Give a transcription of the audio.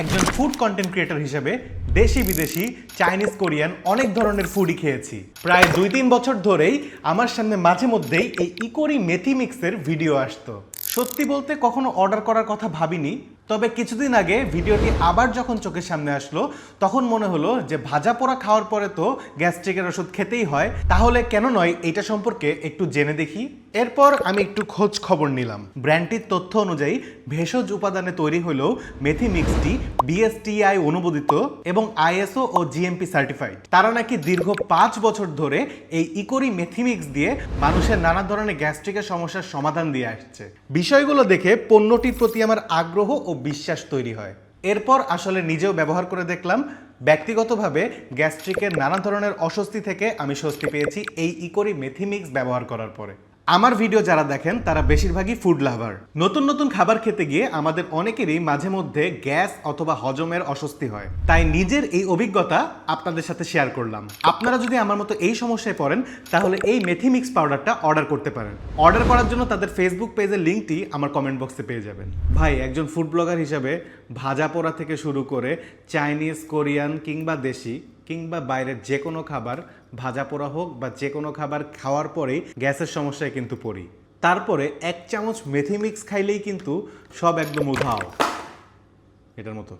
একজন food content creator হিসেবে দেশি বিদেশি চাইনিজ কোরিয়ান অনেক ধরনের ফুডই খেয়েছি। প্রায় 2-3 বছর ধরেই আমার সামনে মাঝে মধ্যেই এই ইকোরি মেথি মিক্সের ভিডিও আসতো। সত্যি বলতে কখনো অর্ডার করার কথা ভাবিনি, তবে কিছুদিন আগে ভিডিওটি আবার যখন চোখের সামনে আসলো তখন মনে হলো যে ভাজা পোড়া খাওয়ার পরে তো গ্যাস্ট্রিকের ওষুধ খেতেই হয়, তাহলে কেন নয় এটা সম্পর্কে একটু জেনে দেখি। এরপর আমি একটু খোঁজ খবর নিলাম। ব্র্যান্ডটির তথ্য অনুযায়ী ভেষজ উপাদানে তৈরি হলেও মেথি মিক্সটি বিএসটিআই অনুমোদিত এবং আইএসও ও জিএমপি সার্টিফাইড। তারা নাকি দীর্ঘ 5 বছর ধরে এই ইকোরি মেথি মিক্স দিয়ে মানুষের নানা ধরনের গ্যাস্ট্রিকের সমস্যার সমাধান দিয়ে আসছে। বিষয়গুলো দেখে পণ্যটির প্রতি আমার আগ্রহ ও বিশ্বাস তৈরি হয়। এরপর আসলে নিজেও ব্যবহার করে দেখলাম। ব্যক্তিগতভাবে গ্যাস্ট্রিকের নানা ধরনের অস্বস্তি থেকে আমি স্বস্তি পেয়েছি এই ইকোরি মেথি মিক্স ব্যবহার করার পরে। আমার ভিডিও যারা দেখেন তারা বেশিরভাগই ফুড লাভার। নতুন নতুন খাবার খেতে গিয়ে আমাদের অনেকেরই মাঝে মধ্যে গ্যাস অথবা হজমের অস্বস্তি হয়, তাই নিজের এই অভিজ্ঞতা আপনাদের সাথে শেয়ার করলাম। আপনারা যদি আমার মতো এই সমস্যায় পড়েন তাহলে এই মেথি মিক্স পাউডারটা অর্ডার করতে পারেন। অর্ডার করার জন্য তাদের ফেসবুক পেজের লিঙ্কটি আমার কমেন্ট বক্সে পেয়ে যাবেন। ভাই, একজন ফুড ব্লগার হিসেবে ভাজা পোড়া থেকে শুরু করে চাইনিজ, কোরিয়ান কিংবা দেশি কিংবা বাইরের যে কোনো খাবার, ভাজা পোড়া হোক বা যে কোনো খাবার খাওয়ার পরেই গ্যাসের সমস্যায় কিন্তু পড়ি। তারপরে 1 চামচ মেথি মিক্স খাইলেই কিন্তু সব একদম উধাও, এটার মতো।